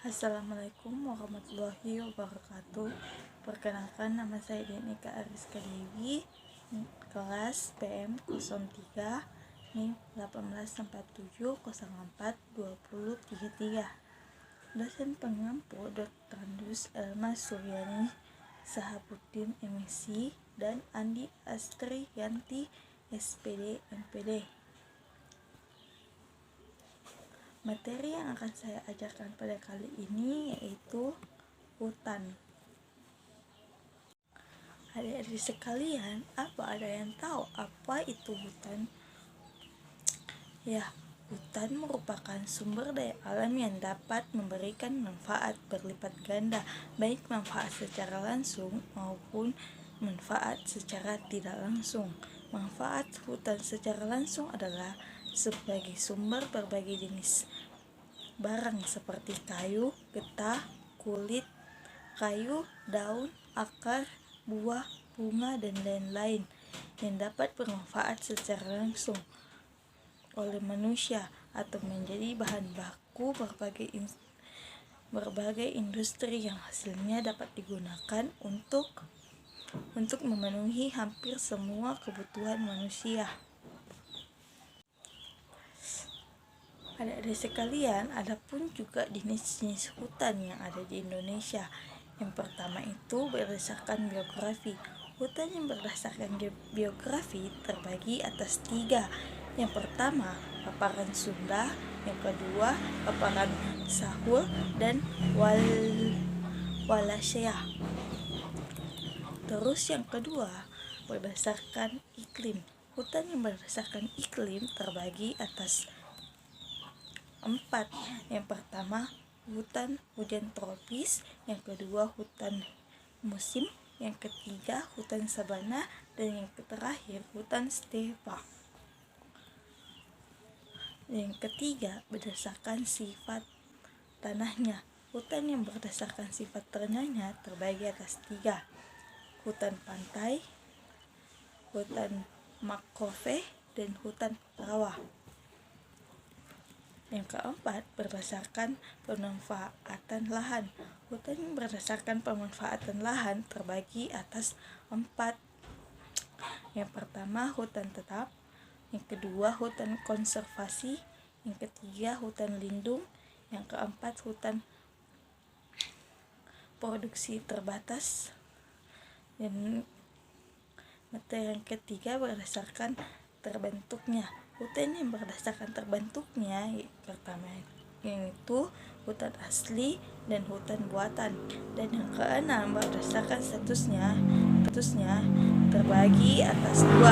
Assalamualaikum warahmatullahi wabarakatuh. Perkenalkan, nama saya Denika Ariska Dewi, kelas PM 03 NIM 1847042033. Dosen pengampu Dr. Andus Elma Suryani Sahabuddin MSc dan Andi Astriyanti SPD MPD. Materi yang akan saya ajarkan pada kali ini yaitu hutan. Adik-adik sekalian, apa ada yang tahu apa itu hutan? Ya, hutan merupakan sumber daya alam yang dapat memberikan manfaat berlipat ganda, baik manfaat secara langsung maupun manfaat secara tidak langsung. Manfaat hutan secara langsung adalah sebagai sumber berbagai jenis barang seperti kayu, getah, kulit, kayu, daun, akar, buah, bunga, dan lain-lain yang dapat bermanfaat secara langsung oleh manusia atau menjadi bahan baku berbagai industri yang hasilnya dapat digunakan untuk memenuhi hampir semua kebutuhan manusia. Adik-adik sekalian, ada pun juga jenis-jenis hutan yang ada di Indonesia. Yang pertama itu berdasarkan biografi. Hutan yang berdasarkan biografi terbagi atas 3. Yang pertama, paparan Sunda. Yang kedua, paparan Sahul dan Wallacea. Terus yang kedua, berdasarkan iklim. Hutan yang berdasarkan iklim terbagi atas 4. Yang pertama, hutan hujan tropis. Yang kedua, hutan musim. Yang ketiga, hutan sabana. Dan yang terakhir, hutan stepa. Yang ketiga, berdasarkan sifat tanahnya. Hutan yang berdasarkan sifat tanahnya terbagi atas 3. Hutan pantai, hutan mangrove, dan hutan rawa. Yang keempat, berdasarkan pemanfaatan lahan. Hutan yang berdasarkan pemanfaatan lahan terbagi atas 4. Yang pertama, hutan tetap. Yang kedua, hutan konservasi. Yang ketiga, hutan lindung. Yang keempat, hutan produksi terbatas. Dan materi yang ketiga berdasarkan terbentuknya. Hutan yang berdasarkan terbentuknya pertama yaitu hutan asli dan hutan buatan. Dan yang keenam, berdasarkan statusnya terbagi atas 2.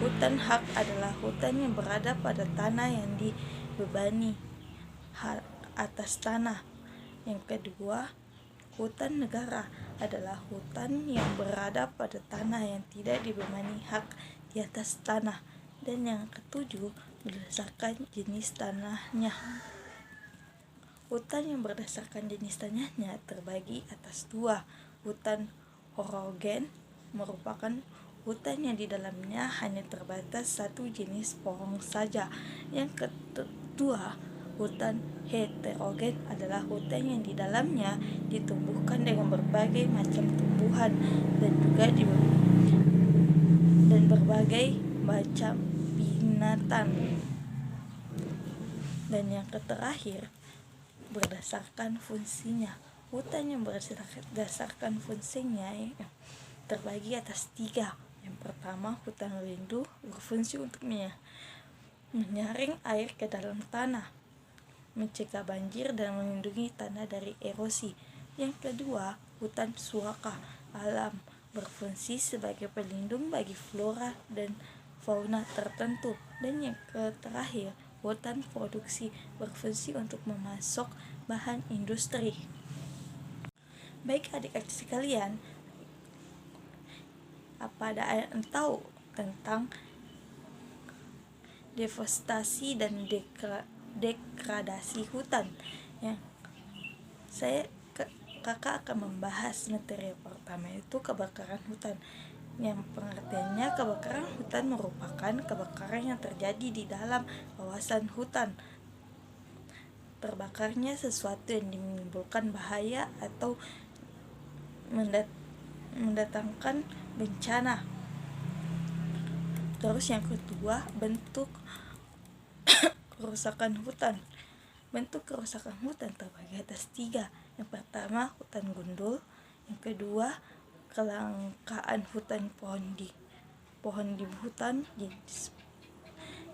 Hutan hak adalah hutan yang berada pada tanah yang dibebani hak atas tanah. Yang kedua, hutan negara adalah hutan yang berada pada tanah yang tidak dibebani hak di atas tanah. Dan yang ketujuh, berdasarkan jenis tanahnya. Hutan yang berdasarkan jenis tanahnya terbagi atas 2. Hutan orogen merupakan hutan yang di dalamnya hanya terbatas satu jenis pohon saja. Yang kedua, hutan heterogen adalah hutan yang di dalamnya ditumbuhkan dengan berbagai macam tumbuhan dan berbagai macam binatang. Dan yang terakhir, berdasarkan fungsinya. Hutan yang berdasarkan fungsinya terbagi atas 3. Yang pertama, hutan lindung berfungsi untuk menyaring air ke dalam tanah, mencegah banjir dan melindungi tanah dari erosi. Yang kedua, hutan suaka alam berfungsi sebagai pelindung bagi flora dan fauna tertentu. Dan yang terakhir, hutan produksi berfungsi untuk memasok bahan industri. Baik adik-adik sekalian, apa ada yang tahu tentang deforestasi dan degradasi hutan? Kakak akan membahas materi pertama itu kebakaran hutan. Yang pengertiannya, kebakaran hutan merupakan kebakaran yang terjadi di dalam kawasan hutan terbakarnya sesuatu yang menimbulkan bahaya atau mendatangkan bencana. Terus yang kedua, bentuk kerusakan hutan. Bentuk kerusakan hutan terbagi atas 3. Yang pertama, hutan gundul. Yang kedua, kelangkaan pohon di hutan.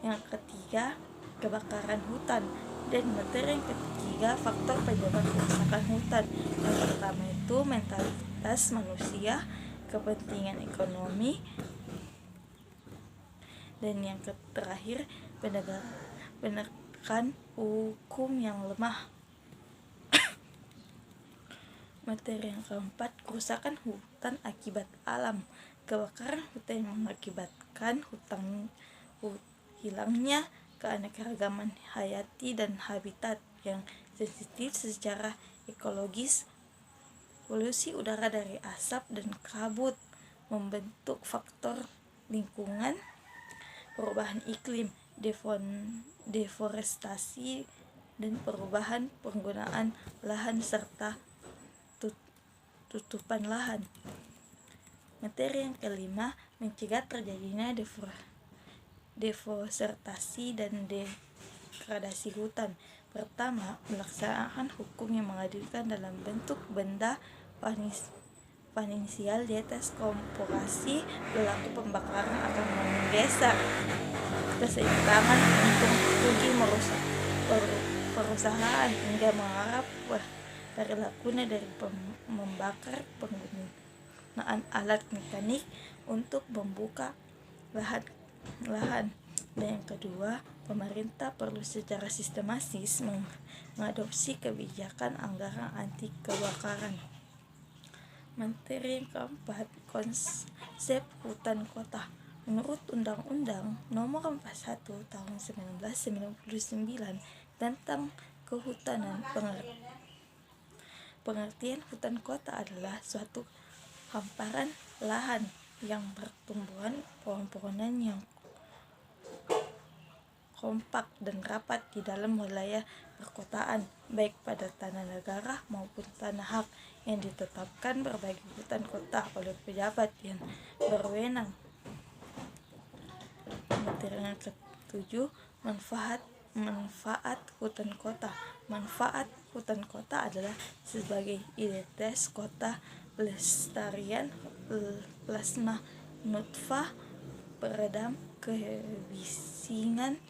Yang ketiga, kebakaran hutan. Dan materi yang ketiga, faktor penyebab kerusakan hutan. Yang pertama itu mentalitas manusia, kepentingan ekonomi, dan yang terakhir, penegakan hukum yang lemah. Materi yang keempat, kerusakan hutan akibat alam. Kebakaran hutan yang mengakibatkan hilangnya keanekaragaman hayati dan habitat yang sensitif secara ekologis. Polusi udara dari asap dan kabut membentuk faktor lingkungan, perubahan iklim, deforestasi, dan perubahan penggunaan lahan serta tutupan lahan. Materi yang kelima, mencegah terjadinya deforestasi dan degradasi hutan. Pertama, melaksanakan hukum yang mengadilkan dalam bentuk benda finansial di atas korporasi. Pelaku pembakaran akan menggeser keseimbangan untung rugi merusak perusahaan hingga mengharap perilakunya dari membakar penggunaan alat mekanik untuk membuka lahan. Dan yang kedua, pemerintah perlu secara sistematis mengadopsi kebijakan anggaran anti kebakaran. Materi yang keempat, konsep hutan kota. Menurut Undang-Undang Nomor 41 Tahun 1999 tentang Kehutanan, pengertian hutan kota adalah suatu hamparan lahan yang bertumbuhan pohon-pohonan yang kompak dan rapat di dalam wilayah perkotaan, baik pada tanah negara maupun tanah hak yang ditetapkan berbagai hutan kota oleh pejabat yang berwenang. Materi yang ketujuh, manfaat hutan kota. Manfaat hutan kota adalah sebagai identitas kota, pelestarian plasma nutfah, peredam kebisingan,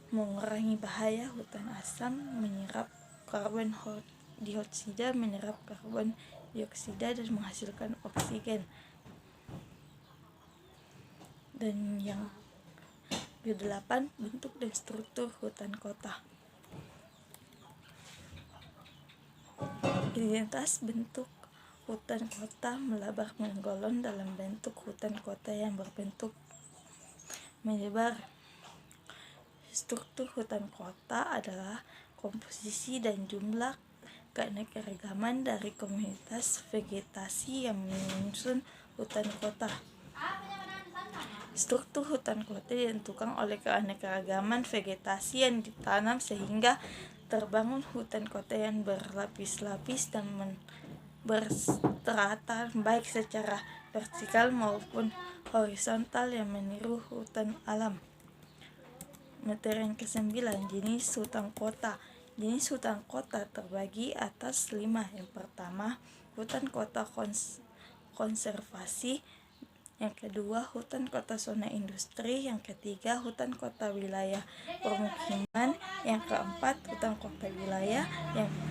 mengurangi bahaya hutan asam, menyerap karbon dioksida, menyerap karbon dioksida dan menghasilkan oksigen. Dan yang ke-8, bentuk dan struktur hutan kota. Identitas bentuk hutan kota melebar menggolong dalam bentuk hutan kota yang berbentuk menyebar. Struktur hutan kota adalah komposisi dan jumlah keanekaragaman dari komunitas vegetasi yang menyusun hutan kota. Struktur hutan kota ditentukan oleh keanekaragaman vegetasi yang ditanam sehingga terbangun hutan kota yang berlapis-lapis dan berstrata baik secara vertikal maupun horizontal yang meniru hutan alam. Materi yang ke-9, jenis hutan kota. Jenis hutan kota terbagi atas 5. Yang pertama, hutan kota konservasi. Yang kedua, hutan kota zona industri. Yang ketiga, hutan kota wilayah permukiman. Yang keempat, hutan kota wilayah.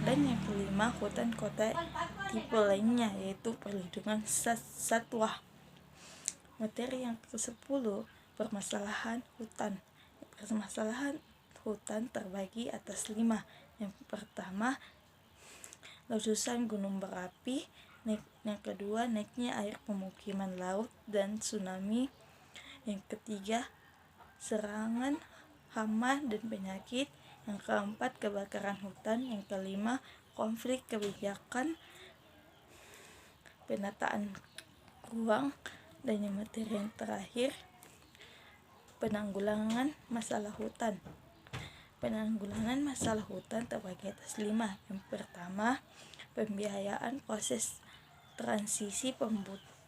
Dan yang kelima, hutan kota tipe lainnya, yaitu perlindungan satwa. Materi yang ke-10, permasalahan hutan. Permasalahan hutan terbagi atas 5. Yang pertama, letusan gunung berapi. Yang kedua, naiknya air pemukiman laut dan tsunami. Yang ketiga, serangan hama dan penyakit. Yang keempat, kebakaran hutan. Yang kelima, konflik kebijakan, penataan ruang. Dan yang materi yang terakhir, penanggulangan masalah hutan. Penanggulangan masalah hutan terbagi atas 5. Yang pertama, pembiayaan proses transisi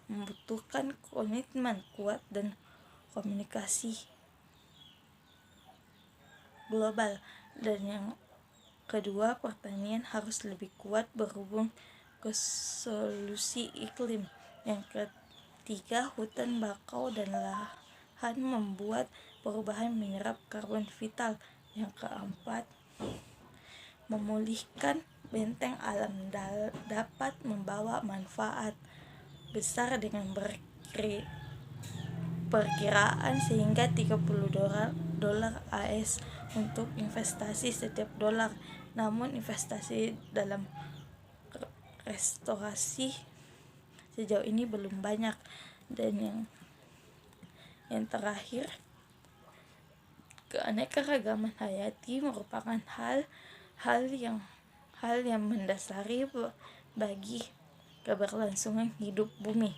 membutuhkan komitmen kuat dan komunikasi global. Dan yang kedua, pertanian harus lebih kuat berhubung ke solusi iklim. Yang ketiga, hutan bakau dan lahan membuat perubahan menyerap karbon vital. Yang keempat, memulihkan benteng alam dapat membawa manfaat besar dengan perkiraan sehingga 30 dolar AS untuk investasi setiap dolar. Namun investasi dalam restorasi sejauh ini belum banyak. Dan yang terakhir, keanekaragaman hayati merupakan hal yang mendasari bagi keberlangsungan hidup bumi.